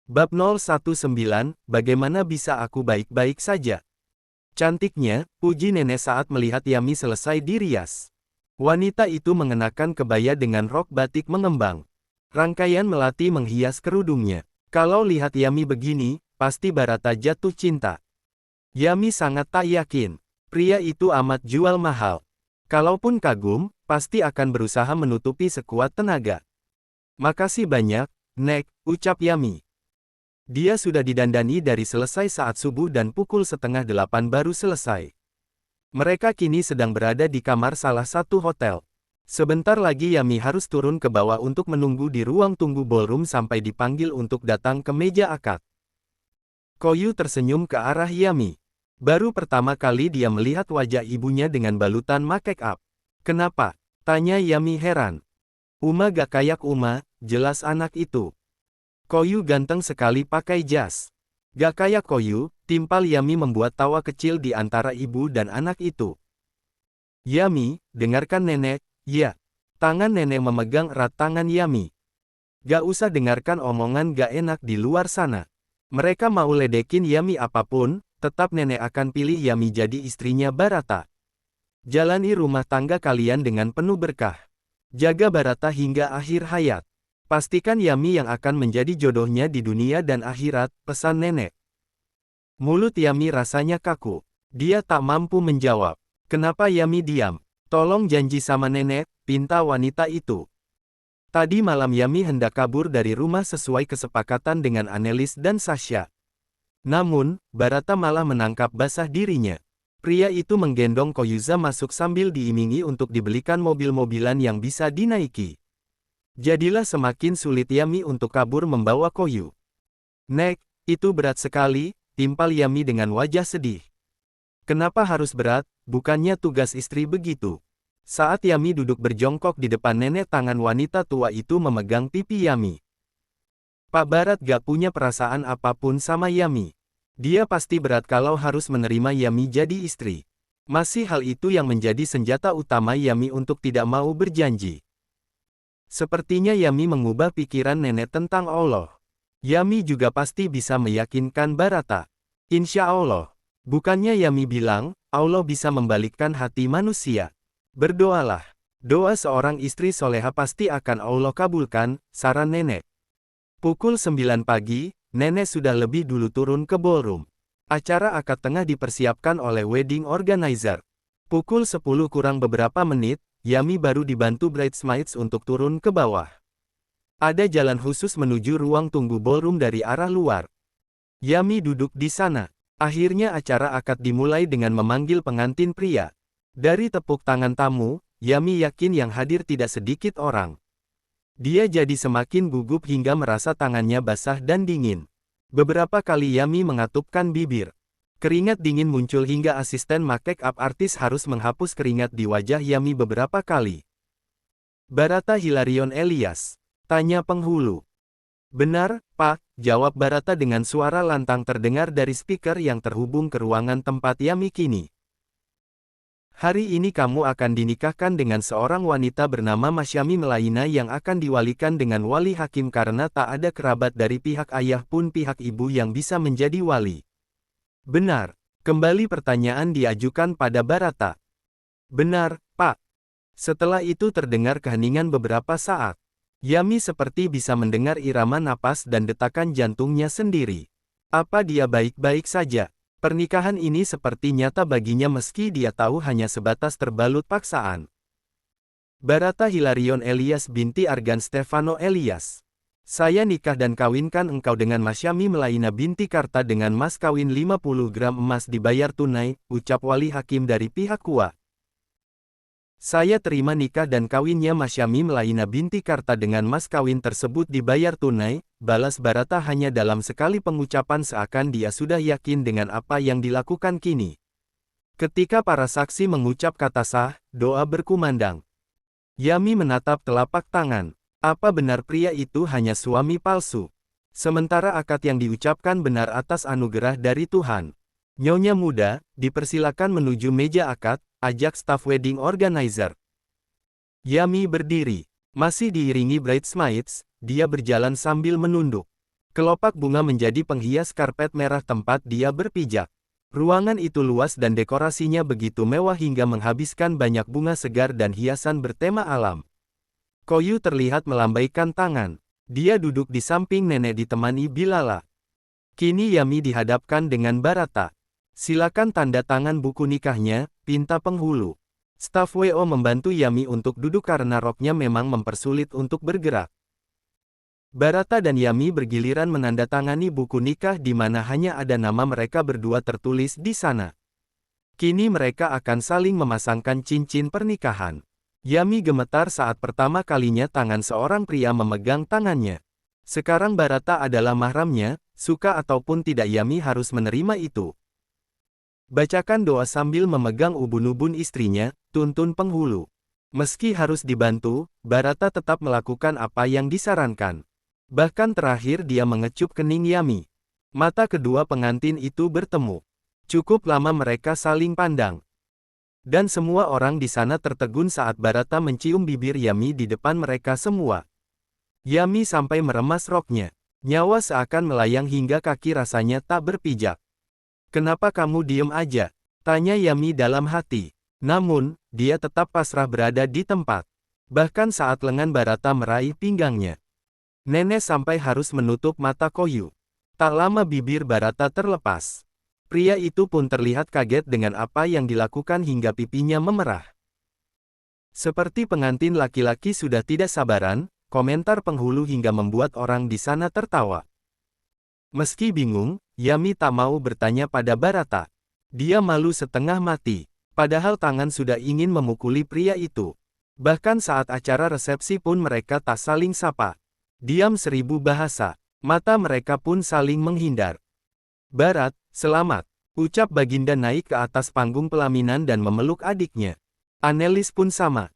Bab 019, bagaimana bisa aku baik-baik saja? Cantiknya, puji nenek saat melihat Yami selesai dirias. Wanita itu mengenakan kebaya dengan rok batik mengembang. Rangkaian melati menghias kerudungnya. Kalau lihat Yami begini, pasti Barata jatuh cinta. Yami sangat tak yakin. Pria itu amat jual mahal. Kalaupun kagum, pasti akan berusaha menutupi sekuat tenaga. Makasih banyak, Nek, ucap Yami. Dia sudah didandani dari selesai saat subuh dan pukul 7:30 baru selesai. Mereka kini sedang berada di kamar salah satu hotel. Sebentar lagi Yami harus turun ke bawah untuk menunggu di ruang tunggu ballroom sampai dipanggil untuk datang ke meja akad. Koyu tersenyum ke arah Yami. Baru pertama kali dia melihat wajah ibunya dengan balutan make up. Kenapa? Tanya Yami heran. Uma gak kayak Uma, jelas anak itu. Koyu ganteng sekali pakai jas. Gak kayak Koyu, timpal Yami membuat tawa kecil di antara ibu dan anak itu. Yami, dengarkan nenek, ya. Tangan nenek memegang erat tangan Yami. Gak usah dengarkan omongan gak enak di luar sana. Mereka mau ledekin Yami apapun, tetap nenek akan pilih Yami jadi istrinya Barata. Jalani rumah tangga kalian dengan penuh berkah. Jaga Barata hingga akhir hayat. Pastikan Yami yang akan menjadi jodohnya di dunia dan akhirat, pesan nenek. Mulut Yami rasanya kaku. Dia tak mampu menjawab. Kenapa Yami diam? Tolong janji sama nenek, pinta wanita itu. Tadi malam Yami hendak kabur dari rumah sesuai kesepakatan dengan Annelies dan Sasha. Namun, Barata malah menangkap basah dirinya. Pria itu menggendong Koyuza masuk sambil diimingi untuk dibelikan mobil-mobilan yang bisa dinaiki. Jadilah semakin sulit Yami untuk kabur membawa Koyu. Nek, itu berat sekali, timpal Yami dengan wajah sedih. Kenapa harus berat, bukannya tugas istri begitu. Saat Yami duduk berjongkok di depan nenek, tangan wanita tua itu memegang pipi Yami. Pak Barat gak punya perasaan apapun sama Yami. Dia pasti berat kalau harus menerima Yami jadi istri. Masih hal itu yang menjadi senjata utama Yami untuk tidak mau berjanji. Sepertinya Yami mengubah pikiran nenek tentang Allah. Yami juga pasti bisa meyakinkan Barata. Insya Allah. Bukannya Yami bilang, Allah bisa membalikkan hati manusia. Berdoalah. Doa seorang istri soleha pasti akan Allah kabulkan, saran nenek. Pukul 9 pagi, nenek sudah lebih dulu turun ke ballroom. Acara akad tengah dipersiapkan oleh wedding organizer. Pukul 10 kurang beberapa menit, Yami baru dibantu bridesmaids untuk turun ke bawah. Ada jalan khusus menuju ruang tunggu ballroom dari arah luar. Yami duduk di sana. Akhirnya acara akad dimulai dengan memanggil pengantin pria. Dari tepuk tangan tamu, Yami yakin yang hadir tidak sedikit orang. Dia jadi semakin gugup hingga merasa tangannya basah dan dingin. Beberapa kali Yami mengatupkan bibir. Keringat dingin muncul hingga asisten make-up artis harus menghapus keringat di wajah Yami beberapa kali. Barata Hilarion Elias. Tanya penghulu. Benar, Pak, jawab Barata dengan suara lantang terdengar dari speaker yang terhubung ke ruangan tempat Yami kini. Hari ini kamu akan dinikahkan dengan seorang wanita bernama Masyami Melaina yang akan diwalikan dengan wali hakim karena tak ada kerabat dari pihak ayah pun pihak ibu yang bisa menjadi wali. Benar. Kembali pertanyaan diajukan pada Barata. Benar, Pak. Setelah itu terdengar keheningan beberapa saat. Yami seperti bisa mendengar irama napas dan detakan jantungnya sendiri. Apa dia baik-baik saja? Pernikahan ini seperti nyata baginya meski dia tahu hanya sebatas terbalut paksaan. Barata Hilarion Elias binti Argan Stefano Elias. Saya nikah dan kawinkan engkau dengan Masyami Melaina binti Karta dengan mas kawin 50 gram emas dibayar tunai, ucap wali hakim dari pihak Kua. Saya terima nikah dan kawinnya Masyami Melaina binti Karta dengan mas kawin tersebut dibayar tunai, balas Barata hanya dalam sekali pengucapan seakan dia sudah yakin dengan apa yang dilakukan kini. Ketika para saksi mengucap kata sah, doa berkumandang. Yami menatap telapak tangan. Apa benar pria itu hanya suami palsu? Sementara akad yang diucapkan benar atas anugerah dari Tuhan. Nyonya muda, dipersilakan menuju meja akad, ajak staf wedding organizer. Yami berdiri. Masih diiringi bridesmaids, dia berjalan sambil menunduk. Kelopak bunga menjadi penghias karpet merah tempat dia berpijak. Ruangan itu luas dan dekorasinya begitu mewah hingga menghabiskan banyak bunga segar dan hiasan bertema alam. Koyu terlihat melambaikan tangan. Dia duduk di samping nenek ditemani Bilala. Kini Yami dihadapkan dengan Barata. Silakan tanda tangan buku nikahnya, pinta penghulu. Staf WO membantu Yami untuk duduk karena roknya memang mempersulit untuk bergerak. Barata dan Yami bergiliran menandatangani buku nikah di mana hanya ada nama mereka berdua tertulis di sana. Kini mereka akan saling memasangkan cincin pernikahan. Yami gemetar saat pertama kalinya tangan seorang pria memegang tangannya. Sekarang Barata adalah mahramnya, suka ataupun tidak Yami harus menerima itu. Bacakan doa sambil memegang ubun-ubun istrinya, tuntun penghulu. Meski harus dibantu, Barata tetap melakukan apa yang disarankan. Bahkan terakhir dia mengecup kening Yami. Mata kedua pengantin itu bertemu. Cukup lama mereka saling pandang. Dan semua orang di sana tertegun saat Barata mencium bibir Yami di depan mereka semua. Yami sampai meremas roknya. Nyawa seakan melayang hingga kaki rasanya tak berpijak. "Kenapa kamu diem aja?" tanya Yami dalam hati. Namun, dia tetap pasrah berada di tempat. Bahkan saat lengan Barata meraih pinggangnya. Nenek sampai harus menutup mata Koyu. Tak lama bibir Barata terlepas. Pria itu pun terlihat kaget dengan apa yang dilakukan hingga pipinya memerah. Seperti pengantin laki-laki sudah tidak sabaran, komentar penghulu hingga membuat orang di sana tertawa. Meski bingung, Yami tak mau bertanya pada Barata. Dia malu setengah mati, padahal tangan sudah ingin memukuli pria itu. Bahkan saat acara resepsi pun mereka tak saling sapa. Diam seribu bahasa, mata mereka pun saling menghindar. "Barat, selamat," ucap Baginda naik ke atas panggung pelaminan dan memeluk adiknya. Annelies pun sama.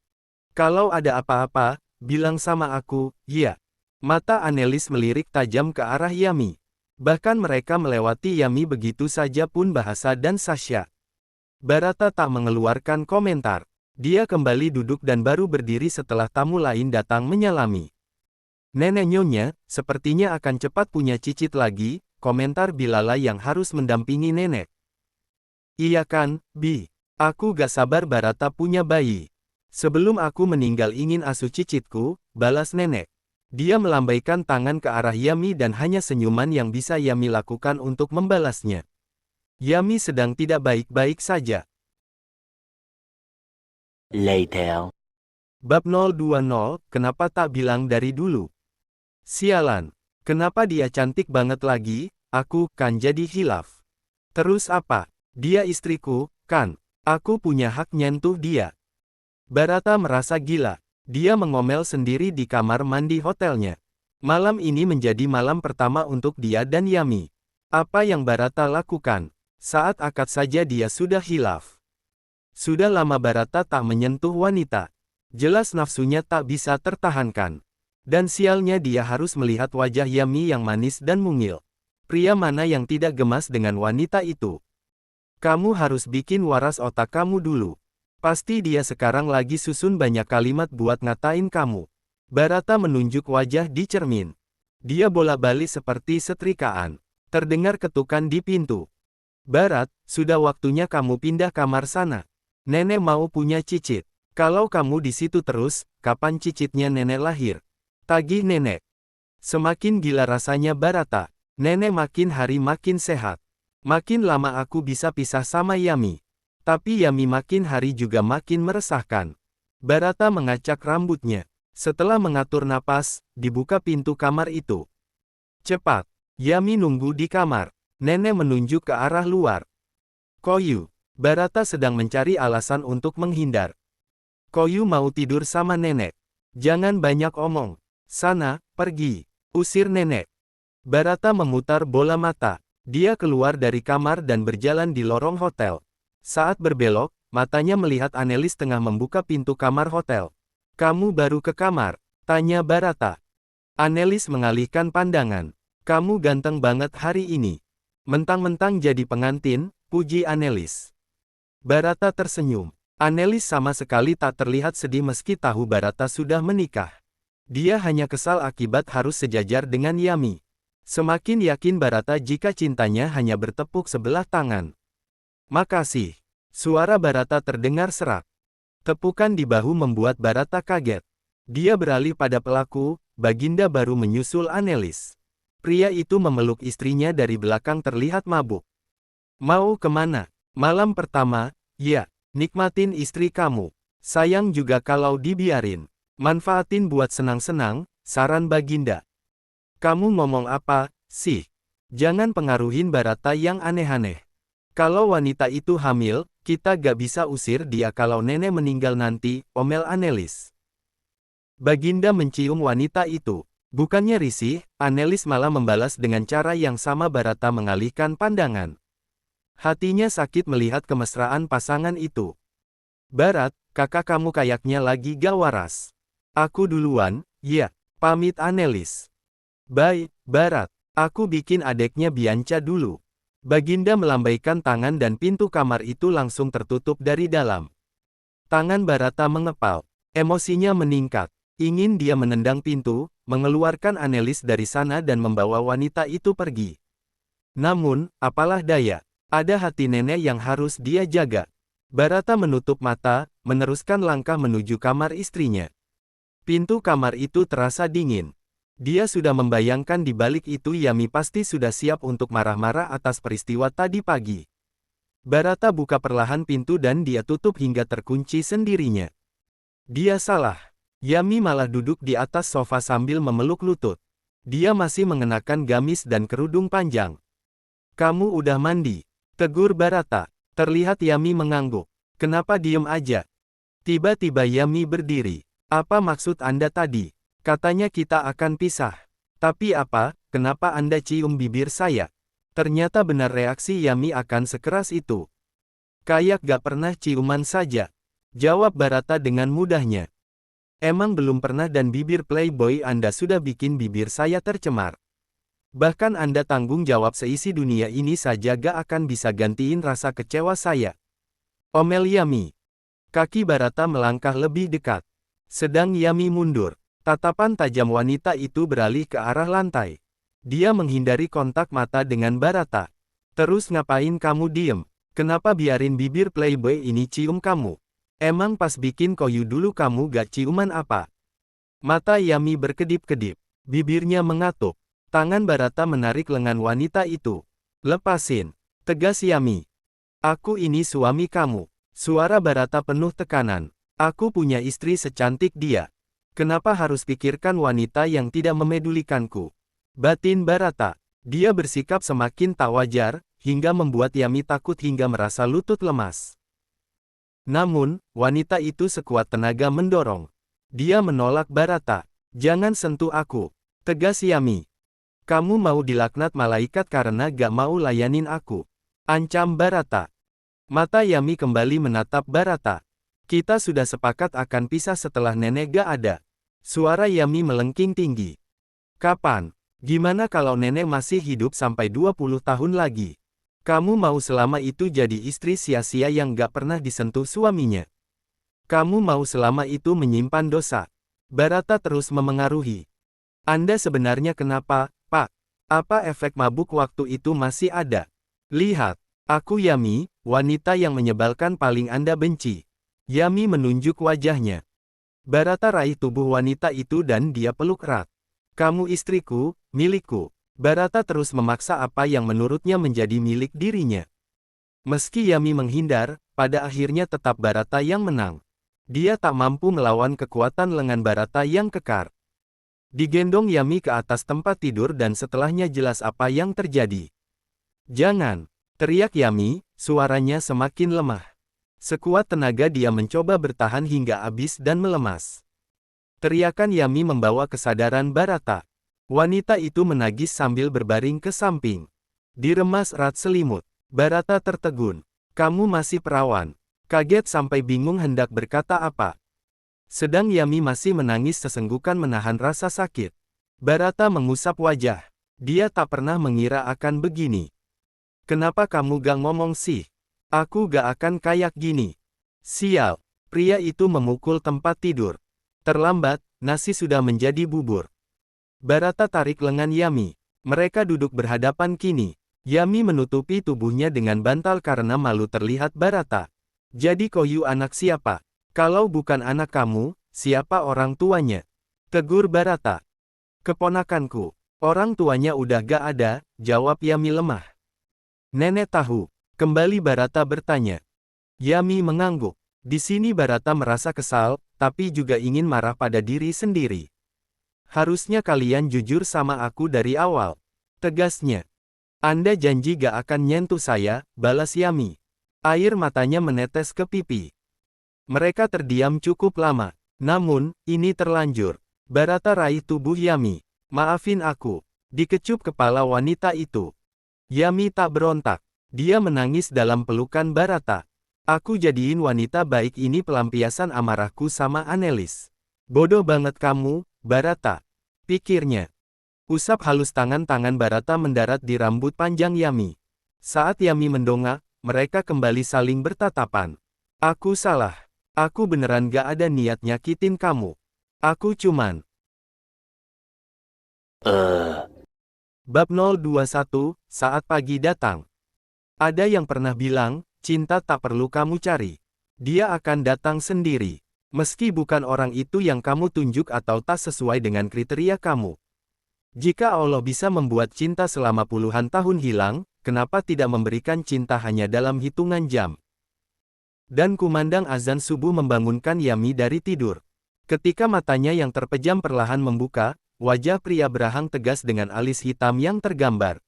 "Kalau ada apa-apa, bilang sama aku, ya." Mata Annelies melirik tajam ke arah Yami. Bahkan mereka melewati Yami begitu saja pun bahasa dan Sasha. Barata tak mengeluarkan komentar. Dia kembali duduk dan baru berdiri setelah tamu lain datang menyalami. "Nenek Nyonya, sepertinya akan cepat punya cicit lagi," komentar Bilala yang harus mendampingi nenek. "Iya kan, Bi? Aku gak sabar Barata punya bayi. Sebelum aku meninggal ingin asuh cicitku," balas nenek. Dia melambaikan tangan ke arah Yami dan hanya senyuman yang bisa Yami lakukan untuk membalasnya. Yami sedang tidak baik-baik saja. Later. Bab 020, kenapa tak bilang dari dulu? Sialan. Kenapa dia cantik banget lagi, aku kan jadi hilaf. Terus apa? Dia istriku, kan? Aku punya hak nyentuh dia. Barata merasa gila. Dia mengomel sendiri di kamar mandi hotelnya. Malam ini menjadi malam pertama untuk dia dan Yami. Apa yang Barata lakukan? Saat akad saja dia sudah hilaf. Sudah lama Barata tak menyentuh wanita. Jelas nafsunya tak bisa tertahankan. Dan sialnya dia harus melihat wajah Yami yang manis dan mungil. Pria mana yang tidak gemas dengan wanita itu? Kamu harus bikin waras otak kamu dulu. Pasti dia sekarang lagi susun banyak kalimat buat ngatain kamu. Barata menunjuk wajah di cermin. Dia bolak-balik seperti setrikaan. Terdengar ketukan di pintu. "Barat, sudah waktunya kamu pindah kamar sana. Nenek mau punya cicit. Kalau kamu di situ terus, kapan cicitnya nenek lahir?" Tagih nenek. Semakin gila rasanya Barata. Nenek makin hari makin sehat. Makin lama aku bisa pisah sama Yami. Tapi Yami makin hari juga makin meresahkan. Barata mengacak rambutnya. Setelah mengatur napas, dibuka pintu kamar itu. "Cepat." Yami nunggu di kamar. Nenek menunjuk ke arah luar. "Koyu." Barata sedang mencari alasan untuk menghindar. "Koyu mau tidur sama nenek. Jangan banyak omong. Sana, pergi." Usir nenek. Barata memutar bola mata. Dia keluar dari kamar dan berjalan di lorong hotel. Saat berbelok, matanya melihat Annelies tengah membuka pintu kamar hotel. "Kamu baru ke kamar?" tanya Barata. Annelies mengalihkan pandangan. "Kamu ganteng banget hari ini. Mentang-mentang jadi pengantin," puji Annelies. Barata tersenyum. Annelies sama sekali tak terlihat sedih meski tahu Barata sudah menikah. Dia hanya kesal akibat harus sejajar dengan Yami. Semakin yakin Barata jika cintanya hanya bertepuk sebelah tangan. Makasih. Suara Barata terdengar serak. Tepukan di bahu membuat Barata kaget. Dia beralih pada pelaku, Baginda baru menyusul Annelies. Pria itu memeluk istrinya dari belakang terlihat mabuk. Mau kemana? Malam pertama, ya, nikmatin istri kamu. Sayang juga kalau dibiarin. Manfaatin buat senang-senang, saran Baginda. Kamu ngomong apa, sih? Jangan pengaruhin Barata yang aneh-aneh. Kalau wanita itu hamil, kita gak bisa usir dia kalau nenek meninggal nanti, omel Annelies. Baginda mencium wanita itu. Bukannya risih, Annelies malah membalas dengan cara yang sama. Barata mengalihkan pandangan. Hatinya sakit melihat kemesraan pasangan itu. Barat, kakak kamu kayaknya lagi gak waras. Aku duluan, ya, pamit Annelies. Baik, Barat. Aku bikin adeknya Bianca dulu. Baginda melambaikan tangan dan pintu kamar itu langsung tertutup dari dalam. Tangan Barata mengepal. Emosinya meningkat. Ingin dia menendang pintu, mengeluarkan Annelies dari sana dan membawa wanita itu pergi. Namun, apalah daya. Ada hati nenek yang harus dia jaga. Barata menutup mata, meneruskan langkah menuju kamar istrinya. Pintu kamar itu terasa dingin. Dia sudah membayangkan di balik itu Yami pasti sudah siap untuk marah-marah atas peristiwa tadi pagi. Barata buka perlahan pintu dan dia tutup hingga terkunci sendirinya. Dia salah. Yami malah duduk di atas sofa sambil memeluk lutut. Dia masih mengenakan gamis dan kerudung panjang. Kamu udah mandi? Tegur Barata. Terlihat Yami mengangguk. Kenapa diem aja? Tiba-tiba Yami berdiri. Apa maksud Anda tadi? Katanya kita akan pisah. Tapi apa, kenapa Anda cium bibir saya? Ternyata benar reaksi Yami akan sekeras itu. Kayak gak pernah ciuman saja. Jawab Barata dengan mudahnya. Emang belum pernah dan bibir playboy Anda sudah bikin bibir saya tercemar. Bahkan Anda tanggung jawab seisi dunia ini saja gak akan bisa gantiin rasa kecewa saya. Omel Yami. Kaki Barata melangkah lebih dekat. Sedang Yami mundur. Tatapan tajam wanita itu beralih ke arah lantai. Dia menghindari kontak mata dengan Barata. Terus ngapain kamu diem? Kenapa biarin bibir playboy ini cium kamu? Emang pas bikin koyu dulu kamu gak ciuman apa? Mata Yami berkedip-kedip. Bibirnya mengatup. Tangan Barata menarik lengan wanita itu. Lepasin. Tegas Yami. Aku ini suami kamu. Suara Barata penuh tekanan. Aku punya istri secantik dia. Kenapa harus pikirkan wanita yang tidak memedulikanku? Batin Barata. Dia bersikap semakin tak wajar, hingga membuat Yami takut hingga merasa lutut lemas. Namun, wanita itu sekuat tenaga mendorong. Dia menolak Barata. Jangan sentuh aku. Tegas Yami. Kamu mau dilaknat malaikat karena gak mau layanin aku. Ancam Barata. Mata Yami kembali menatap Barata. Kita sudah sepakat akan pisah setelah nenek gak ada. Suara Yami melengking tinggi. Kapan? Gimana kalau nenek masih hidup sampai 20 tahun lagi? Kamu mau selama itu jadi istri sia-sia yang gak pernah disentuh suaminya? Kamu mau selama itu menyimpan dosa? Barata terus memengaruhi. Anda sebenarnya kenapa, Pak? Apa efek mabuk waktu itu masih ada? Lihat, aku Yami, wanita yang menyebalkan paling Anda benci. Yami menunjuk wajahnya. Barata raih tubuh wanita itu dan dia peluk erat. Kamu istriku, milikku. Barata terus memaksa apa yang menurutnya menjadi milik dirinya. Meski Yami menghindar, pada akhirnya tetap Barata yang menang. Dia tak mampu melawan kekuatan lengan Barata yang kekar. Digendong Yami ke atas tempat tidur dan setelahnya jelas apa yang terjadi. Jangan! Teriak Yami, suaranya semakin lemah. Sekuat tenaga dia mencoba bertahan hingga habis dan melemas. Teriakan Yami membawa kesadaran Barata. Wanita itu menagis sambil berbaring ke samping. Diremas erat selimut. Barata tertegun. Kamu masih perawan. Kaget sampai bingung hendak berkata apa. Sedang Yami masih menangis sesenggukan menahan rasa sakit. Barata mengusap wajah. Dia tak pernah mengira akan begini. Kenapa kamu gak ngomong sih? Aku gak akan kayak gini. Sial. Pria itu memukul tempat tidur. Terlambat, nasi sudah menjadi bubur. Barata tarik lengan Yami. Mereka duduk berhadapan kini. Yami menutupi tubuhnya dengan bantal karena malu terlihat Barata. Jadi Koyu anak siapa? Kalau bukan anak kamu, siapa orang tuanya? Tegur Barata. Keponakanku. Orang tuanya udah gak ada, jawab Yami lemah. Nenek tahu. Kembali Barata bertanya. Yami mengangguk. Di sini Barata merasa kesal, tapi juga ingin marah pada diri sendiri. Harusnya kalian jujur sama aku dari awal. Tegasnya. Anda janji gak akan nyentuh saya, balas Yami. Air matanya menetes ke pipi. Mereka terdiam cukup lama. Namun, ini terlanjur. Barata raih tubuh Yami. Maafin aku. Dikecup kepala wanita itu. Yami tak berontak. Dia menangis dalam pelukan Barata. Aku jadiin wanita baik ini pelampiasan amarahku sama Annelies. Bodoh banget kamu, Barata. Pikirnya. Usap halus tangan Barata mendarat di rambut panjang Yami. Saat Yami mendongak, mereka kembali saling bertatapan. Aku salah. Aku beneran gak ada niat nyakitin kamu. Aku cuman... Bab 021, saat pagi datang. Ada yang pernah bilang, cinta tak perlu kamu cari. Dia akan datang sendiri. Meski bukan orang itu yang kamu tunjuk atau tak sesuai dengan kriteria kamu. Jika Allah bisa membuat cinta selama puluhan tahun hilang, kenapa tidak memberikan cinta hanya dalam hitungan jam? Dan kumandang azan subuh membangunkan Yami dari tidur. Ketika matanya yang terpejam perlahan membuka, wajah pria berahang tegas dengan alis hitam yang tergambar.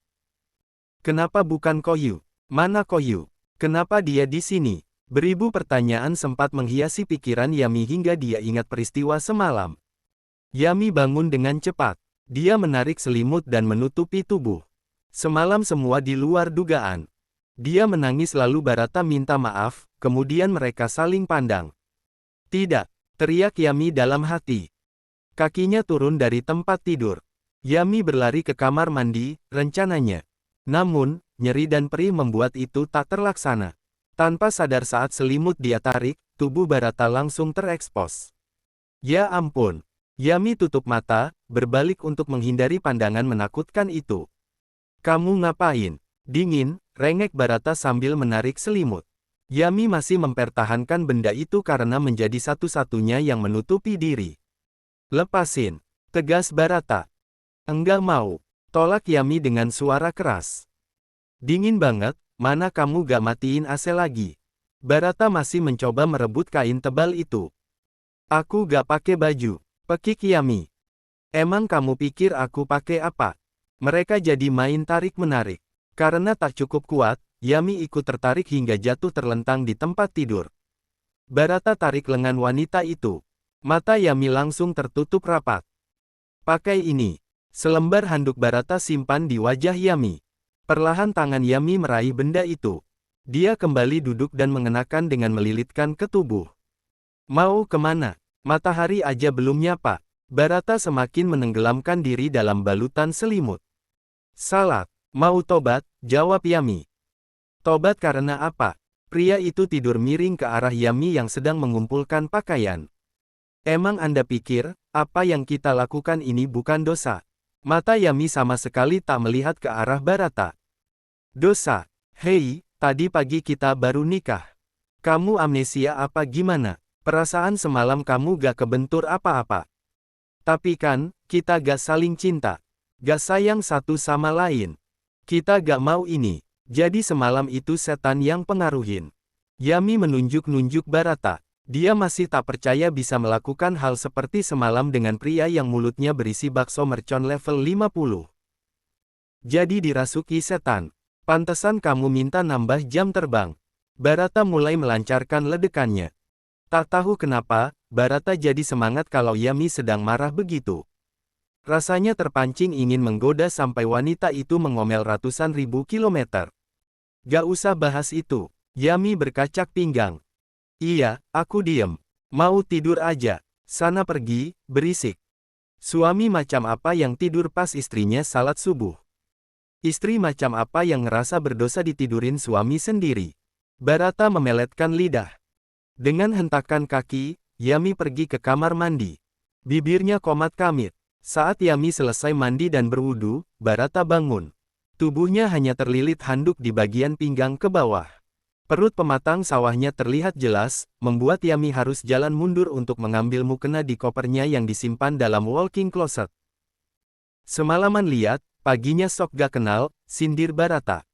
Kenapa bukan Koyu? Mana Koyu? Kenapa dia di sini? Beribu pertanyaan sempat menghiasi pikiran Yami hingga dia ingat peristiwa semalam. Yami bangun dengan cepat. Dia menarik selimut dan menutupi tubuh. Semalam semua di luar dugaan. Dia menangis lalu Barata minta maaf, kemudian mereka saling pandang. Tidak, teriak Yami dalam hati. Kakinya turun dari tempat tidur. Yami berlari ke kamar mandi, rencananya. Namun, nyeri dan perih membuat itu tak terlaksana. Tanpa sadar saat selimut dia tarik, tubuh Barata langsung terekspos. Ya ampun. Yami tutup mata, berbalik untuk menghindari pandangan menakutkan itu. Kamu ngapain? Dingin, rengek Barata sambil menarik selimut. Yami masih mempertahankan benda itu karena menjadi satu-satunya yang menutupi diri. Lepasin, tegas Barata. Enggak mau. Tolak Yami dengan suara keras. Dingin banget, mana kamu gak matiin AC lagi? Barata masih mencoba merebut kain tebal itu. Aku gak pakai baju, pekik Yami. Emang kamu pikir aku pakai apa? Mereka jadi main tarik-menarik. Karena tak cukup kuat, Yami ikut tertarik hingga jatuh terlentang di tempat tidur. Barata tarik lengan wanita itu. Mata Yami langsung tertutup rapat. Pakai ini. Selembar handuk Barata simpan di wajah Yami. Perlahan tangan Yami meraih benda itu. Dia kembali duduk dan mengenakan dengan melilitkan ke tubuh. Mau kemana? Matahari aja belum nyapa. Barata semakin menenggelamkan diri dalam balutan selimut. Salat. Mau tobat, jawab Yami. Tobat karena apa? Pria itu tidur miring ke arah Yami yang sedang mengumpulkan pakaian. Emang Anda pikir, apa yang kita lakukan ini bukan dosa? Mata Yami sama sekali tak melihat ke arah Barata. Dosa? Hei, tadi pagi kita baru nikah. Kamu amnesia apa gimana? Perasaan semalam kamu gak kebentur apa-apa. Tapi kan, kita gak saling cinta. Gak sayang satu sama lain. Kita gak mau ini. Jadi semalam itu setan yang pengaruhin. Yami menunjuk-nunjuk Barata. Dia masih tak percaya bisa melakukan hal seperti semalam dengan pria yang mulutnya berisi bakso mercon level 50. Jadi dirasuki setan. Pantesan kamu minta nambah jam terbang. Barata mulai melancarkan ledekannya. Tak tahu kenapa, Barata jadi semangat kalau Yami sedang marah begitu. Rasanya terpancing ingin menggoda sampai wanita itu mengomel ratusan ribu kilometer. Gak usah bahas itu. Yami berkacak pinggang. Iya, aku diem. Mau tidur aja. Sana pergi, berisik. Suami macam apa yang tidur pas istrinya salat subuh? Istri macam apa yang ngerasa berdosa ditidurin suami sendiri? Barata memeletkan lidah. Dengan hentakan kaki, Yami pergi ke kamar mandi. Bibirnya komat-kamit. Saat Yami selesai mandi dan berwudu, Barata bangun. Tubuhnya hanya terlilit handuk di bagian pinggang ke bawah. Perut pematang sawahnya terlihat jelas, membuat Yami harus jalan mundur untuk mengambil mukena di kopernya yang disimpan dalam walk-in closet. Semalaman liat, paginya sok gak kenal, sindir Barata.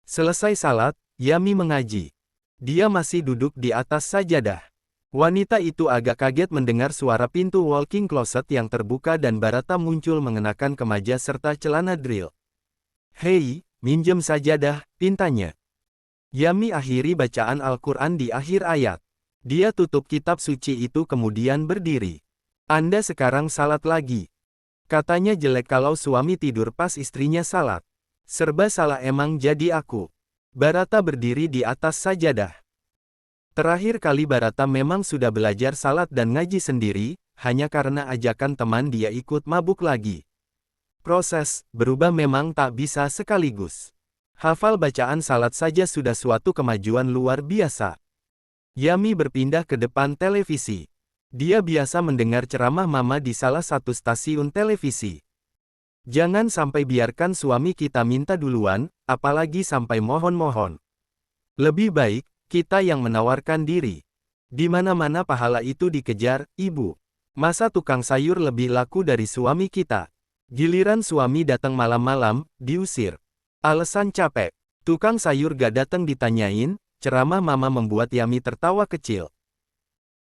Selesai salat, Yami mengaji. Dia masih duduk di atas sajadah. Wanita itu agak kaget mendengar suara pintu walk-in closet yang terbuka dan Barata muncul mengenakan kemeja serta celana drill. "Hei, minjem sajadah," pintanya. Yami akhiri bacaan Al-Quran di akhir ayat. Dia tutup kitab suci itu kemudian berdiri. "Anda sekarang salat lagi." Katanya jelek kalau suami tidur pas istrinya salat. Serba salah emang jadi aku. Barata berdiri di atas sajadah. Terakhir kali Barata memang sudah belajar salat dan ngaji sendiri, hanya karena ajakan teman dia ikut mabuk lagi. Proses berubah memang tak bisa sekaligus. Hafal bacaan salat saja sudah suatu kemajuan luar biasa. Yami berpindah ke depan televisi. Dia biasa mendengar ceramah mama di salah satu stasiun televisi. "Jangan sampai biarkan suami kita minta duluan, apalagi sampai mohon-mohon. Lebih baik kita yang menawarkan diri. Di mana-mana pahala itu dikejar, Ibu. Masa tukang sayur lebih laku dari suami kita? Giliran suami datang malam-malam, diusir. Alasan capek. Tukang sayur gak datang ditanyain." Ceramah mama membuat Yami tertawa kecil.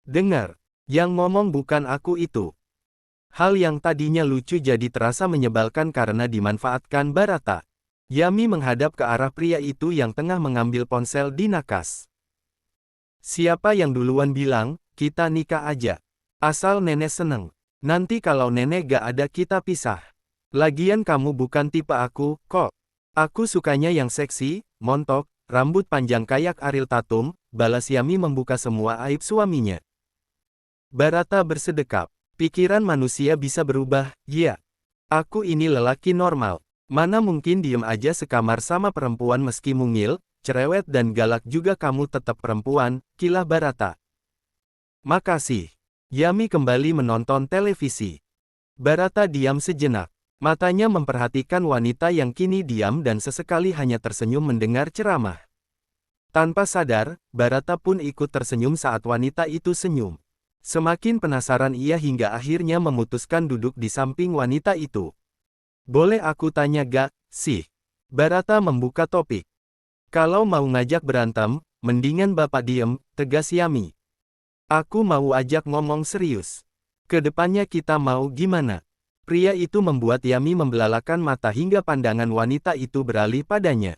"Dengar, yang ngomong bukan aku itu." Hal yang tadinya lucu jadi terasa menyebalkan karena dimanfaatkan Barata. Yami menghadap ke arah pria itu yang tengah mengambil ponsel di nakas. "Siapa yang duluan bilang, kita nikah aja? Asal nenek seneng. Nanti kalau nenek gak ada kita pisah. Lagian kamu bukan tipe aku, kok. Aku sukanya yang seksi, montok, rambut panjang kayak Ariel Tatum," balas Yami membuka semua aib suaminya. Barata bersedekap. "Pikiran manusia bisa berubah, ya. Aku ini lelaki normal. Mana mungkin diem aja sekamar sama perempuan meski mungil, cerewet dan galak juga kamu tetap perempuan," kilah Barata. "Makasih." Yami kembali menonton televisi. Barata diam sejenak. Matanya memperhatikan wanita yang kini diam dan sesekali hanya tersenyum mendengar ceramah. Tanpa sadar, Barata pun ikut tersenyum saat wanita itu senyum. Semakin penasaran ia hingga akhirnya memutuskan duduk di samping wanita itu. "Boleh aku tanya gak, sih?" Barata membuka topik. "Kalau mau ngajak berantem, mendingan bapak diem," tegas Yami. "Aku mau ajak ngomong serius. Kedepannya kita mau gimana?" Pria itu membuat Yami membelalakan mata hingga pandangan wanita itu beralih padanya.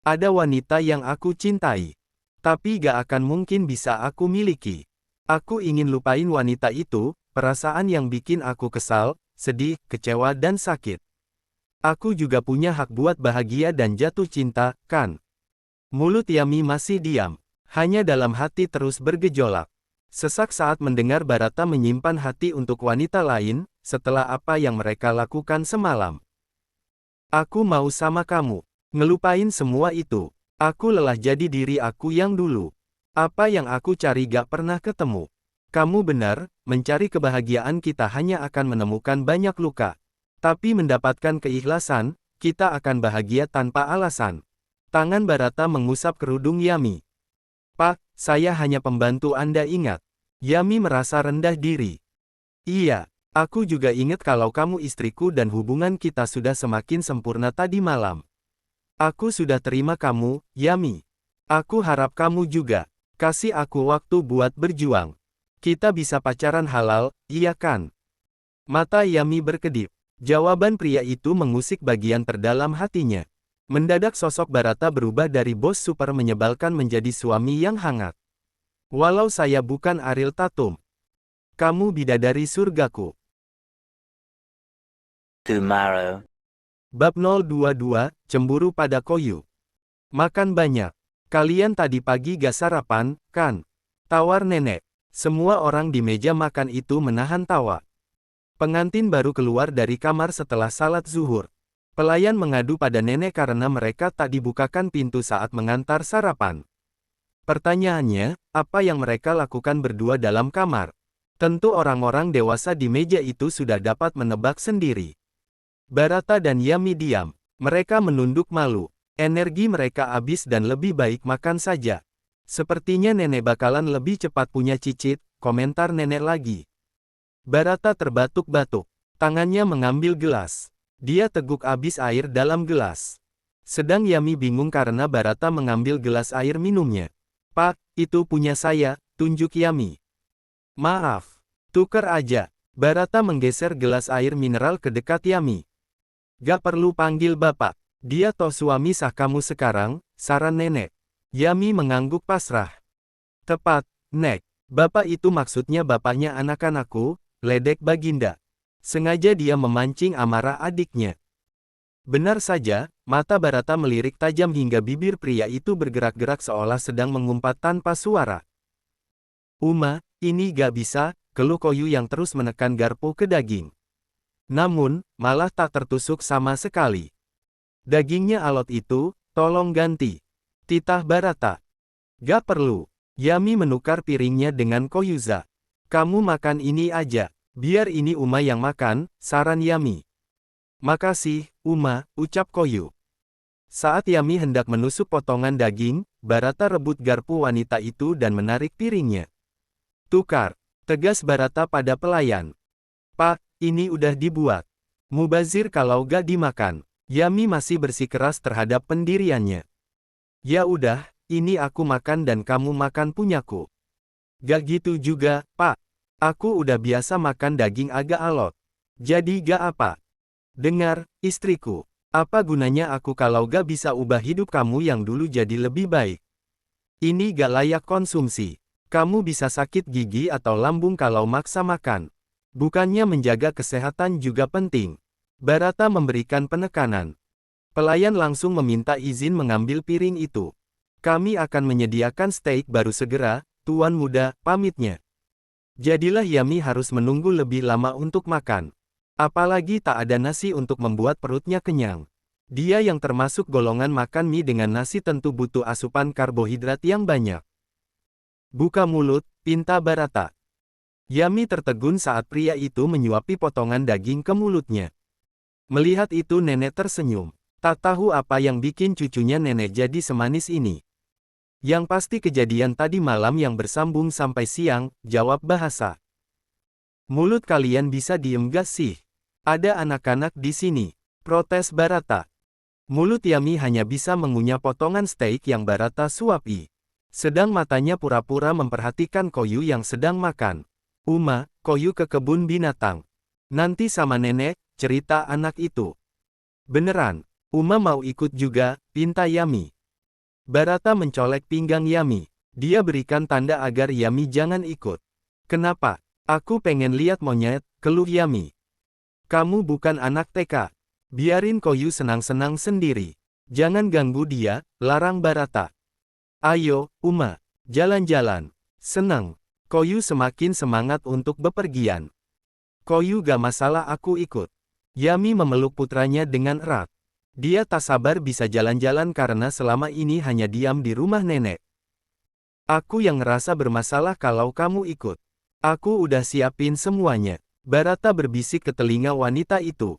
"Ada wanita yang aku cintai. Tapi gak akan mungkin bisa aku miliki. Aku ingin lupain wanita itu, perasaan yang bikin aku kesal, sedih, kecewa dan sakit. Aku juga punya hak buat bahagia dan jatuh cinta, kan?" Mulut Yami masih diam. Hanya dalam hati terus bergejolak. Sesak saat mendengar Barata menyimpan hati untuk wanita lain, setelah apa yang mereka lakukan semalam. "Aku mau sama kamu. Ngelupain semua itu. Aku lelah jadi diri aku yang dulu. Apa yang aku cari gak pernah ketemu. Kamu benar, mencari kebahagiaan kita hanya akan menemukan banyak luka. Tapi mendapatkan keikhlasan, kita akan bahagia tanpa alasan." Tangan Barata mengusap kerudung Yami. "Pak, saya hanya pembantu Anda, ingat." Yami merasa rendah diri. "Iya, aku juga ingat kalau kamu istriku dan hubungan kita sudah semakin sempurna tadi malam. Aku sudah terima kamu, Yami. Aku harap kamu juga. Kasih aku waktu buat berjuang. Kita bisa pacaran halal, iya kan?" Mata Yami berkedip. Jawaban pria itu mengusik bagian terdalam hatinya. Mendadak sosok Barata berubah dari bos super menyebalkan menjadi suami yang hangat. "Walau saya bukan Ariel Tatum, kamu bidadari surgaku." Tomorrow. Bab 022, Cemburu pada Koyu. "Makan banyak. Kalian tadi pagi gak sarapan, kan?" tawar nenek. Semua orang di meja makan itu menahan tawa. Pengantin baru keluar dari kamar setelah salat zuhur. Pelayan mengadu pada nenek karena mereka tak dibukakan pintu saat mengantar sarapan. Pertanyaannya, apa yang mereka lakukan berdua dalam kamar? Tentu orang-orang dewasa di meja itu sudah dapat menebak sendiri. Barata dan Yami diam. Mereka menunduk malu. Energi mereka habis dan lebih baik makan saja. Sepertinya nenek bakalan lebih cepat punya cicit, komentar nenek lagi. Barata terbatuk-batuk. Tangannya mengambil gelas. Dia teguk habis air dalam gelas. Sedang Yami bingung karena Barata mengambil gelas air minumnya. Pak, itu punya saya, tunjuk Yami. Maaf. Tuker aja. Barata menggeser gelas air mineral ke dekat Yami. Gak perlu panggil bapak. Dia toh suami sah kamu sekarang, saran nenek. Yami mengangguk pasrah. Tepat, Nek. Bapak itu maksudnya bapaknya anak-anakku, ledek Baginda. Sengaja dia memancing amarah adiknya. Benar saja, mata Barata melirik tajam hingga bibir pria itu bergerak-gerak seolah sedang mengumpat tanpa suara. Uma, ini gak bisa, keluh Koyu yang terus menekan garpu ke daging. Namun, malah tak tertusuk sama sekali. Dagingnya alot itu, tolong ganti. Titah Barata. Gak perlu. Yami menukar piringnya dengan Koyuza. Kamu makan ini aja. Biar ini Uma yang makan, saran Yami. Makasih, Uma, ucap Koyu. Saat Yami hendak menusuk potongan daging, Barata rebut garpu wanita itu dan menarik piringnya. Tukar. Tegas Barata pada pelayan. Pak, ini udah dibuat. Mubazir kalau gak dimakan. Yami masih bersikeras terhadap pendiriannya. Ya udah, ini aku makan dan kamu makan punyaku. Gak gitu juga, Pak. Aku udah biasa makan daging agak alot. Jadi gak apa. Dengar, istriku. Apa gunanya aku kalau gak bisa ubah hidup kamu yang dulu jadi lebih baik? Ini gak layak konsumsi. Kamu bisa sakit gigi atau lambung kalau maksa makan. Bukannya menjaga kesehatan juga penting. Barata memberikan penekanan. Pelayan langsung meminta izin mengambil piring itu. Kami akan menyediakan steak baru segera, Tuan Muda, pamitnya. Jadilah Yami harus menunggu lebih lama untuk makan. Apalagi tak ada nasi untuk membuat perutnya kenyang. Dia yang termasuk golongan makan mie dengan nasi tentu butuh asupan karbohidrat yang banyak. Buka mulut, pinta Barata. Yami tertegun saat pria itu menyuapi potongan daging ke mulutnya. Melihat itu nenek tersenyum. Tak tahu apa yang bikin cucunya nenek jadi semanis ini. Yang pasti kejadian tadi malam yang bersambung sampai siang, jawab bahasa. Mulut kalian bisa diem gak sih? Ada anak-anak di sini. Protes Barata. Mulut Yami hanya bisa mengunyah potongan steak yang Barata suapi. Sedang matanya pura-pura memperhatikan Koyu yang sedang makan. Uma, Koyu ke kebun binatang. Nanti sama nenek, cerita anak itu. Beneran, Uma mau ikut juga, pinta Yami. Barata mencolek pinggang Yami. Dia berikan tanda agar Yami jangan ikut. Kenapa? Aku pengen lihat monyet, keluh Yami. Kamu bukan anak TK. Biarin Koyu senang-senang sendiri. Jangan ganggu dia, larang Barata. Ayo, Uma, jalan-jalan. Senang. Koyu semakin semangat untuk bepergian. Koyu gak masalah aku ikut. Yami memeluk putranya dengan erat. Dia tak sabar bisa jalan-jalan karena selama ini hanya diam di rumah nenek. Aku yang ngerasa bermasalah kalau kamu ikut. Aku udah siapin semuanya. Barata berbisik ke telinga wanita itu.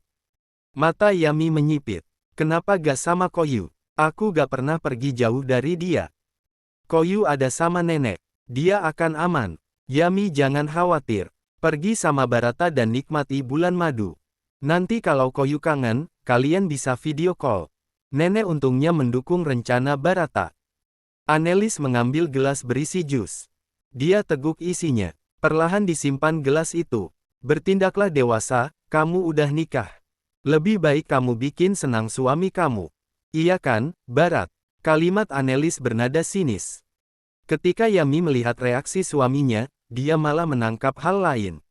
Mata Yami menyipit. Kenapa gak sama Koyu? Aku gak pernah pergi jauh dari dia. Koyu ada sama nenek. Dia akan aman. Yami jangan khawatir. Pergi sama Barata dan nikmati bulan madu. Nanti kalau Koyu kangen, kalian bisa video call. Nenek untungnya mendukung rencana Barata. Annelies mengambil gelas berisi jus. Dia teguk isinya. Perlahan disimpan gelas itu. Bertindaklah dewasa, kamu udah nikah. Lebih baik kamu bikin senang suami kamu. Iya kan, Barat? Kalimat Annelies bernada sinis. Ketika Yami melihat reaksi suaminya, dia malah menangkap hal lain.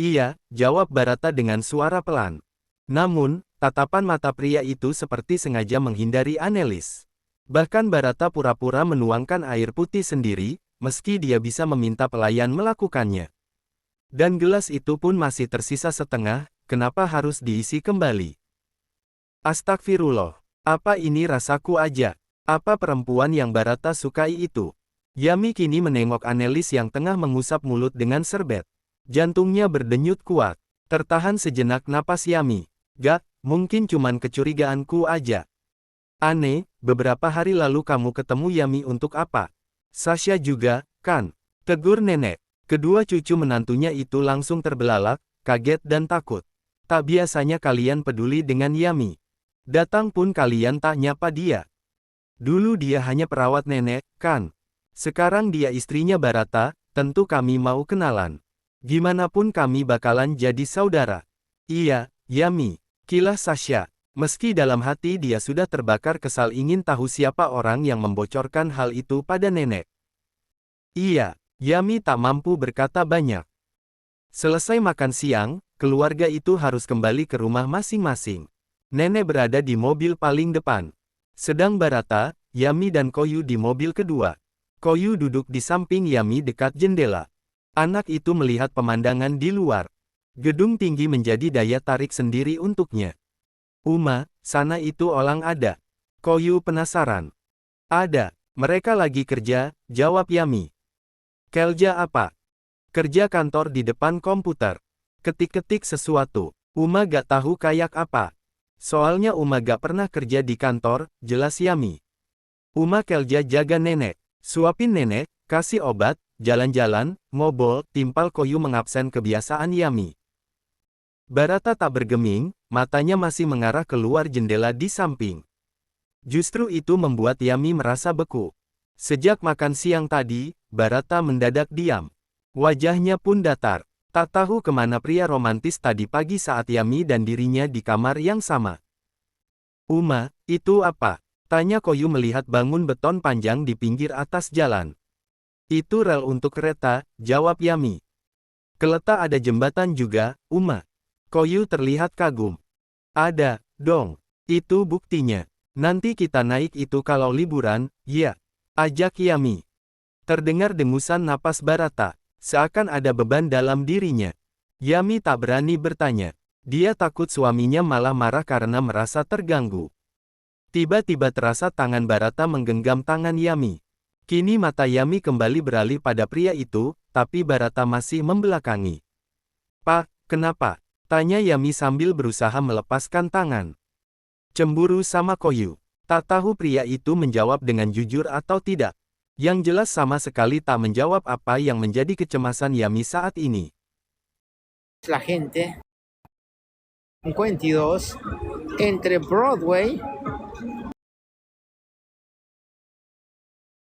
Iya, jawab Barata dengan suara pelan. Namun, tatapan mata pria itu seperti sengaja menghindari Annelies. Bahkan Barata pura-pura menuangkan air putih sendiri, meski dia bisa meminta pelayan melakukannya. Dan gelas itu pun masih tersisa setengah, kenapa harus diisi kembali? Astagfirullah, apa ini rasaku aja? Apa perempuan yang Barata sukai itu? Yami kini menengok Annelies yang tengah mengusap mulut dengan serbet. Jantungnya berdenyut kuat. Tertahan sejenak napas Yami. Gak, mungkin cuman kecurigaanku aja. Aneh, beberapa hari lalu kamu ketemu Yami untuk apa? Sasha juga, kan? Tegur nenek. Kedua cucu menantunya itu langsung terbelalak, kaget dan takut. Tak biasanya kalian peduli dengan Yami. Datang pun kalian tak nyapa dia. Dulu dia hanya perawat nenek, kan? Sekarang dia istrinya Barata, tentu kami mau kenalan. Gimanapun kami bakalan jadi saudara. Iya, Yami. Kilah Sasha. Meski dalam hati dia sudah terbakar kesal ingin tahu siapa orang yang membocorkan hal itu pada nenek. Iya, Yami tak mampu berkata banyak. Selesai makan siang, keluarga itu harus kembali ke rumah masing-masing. Nenek berada di mobil paling depan. Sedang Barata, Yami dan Koyu di mobil kedua. Koyu duduk di samping Yami dekat jendela. Anak itu melihat pemandangan di luar. Gedung tinggi menjadi daya tarik sendiri untuknya. Uma, sana itu orang ada. Koyu penasaran. Ada, mereka lagi kerja, jawab Yami. Kerja apa? Kerja kantor di depan komputer. Ketik-ketik sesuatu. Uma gak tahu kayak apa. Soalnya Uma gak pernah kerja di kantor, jelas Yami. Uma kerja jaga nenek. Suapin nenek, kasih obat, jalan-jalan, ngobrol, timpal Koyu mengabsen kebiasaan Yami. Barata tak bergeming, matanya masih mengarah keluar jendela di samping. Justru itu membuat Yami merasa beku. Sejak makan siang tadi, Barata mendadak diam. Wajahnya pun datar. Tak tahu kemana pria romantis tadi pagi saat Yami dan dirinya di kamar yang sama. Uma, itu apa? Tanya Koyu melihat bangun beton panjang di pinggir atas jalan. Itu rel untuk kereta, jawab Yami. Keletak ada jembatan juga, Uma. Koyu terlihat kagum. Ada, dong. Itu buktinya. Nanti kita naik itu kalau liburan, ya. Ajak Yami. Terdengar dengusan napas Barata. Seakan ada beban dalam dirinya. Yami tak berani bertanya. Dia takut suaminya malah marah karena merasa terganggu. Tiba-tiba terasa tangan Barata menggenggam tangan Yami. Kini mata Yami kembali beralih pada pria itu, tapi Barata masih membelakangi. Pak, kenapa? Tanya Yami sambil berusaha melepaskan tangan. Cemburu sama Koyu. Tak tahu pria itu menjawab dengan jujur atau tidak. Yang jelas sama sekali tak menjawab apa yang menjadi kecemasan Yami saat ini. La gente, 52, entre Broadway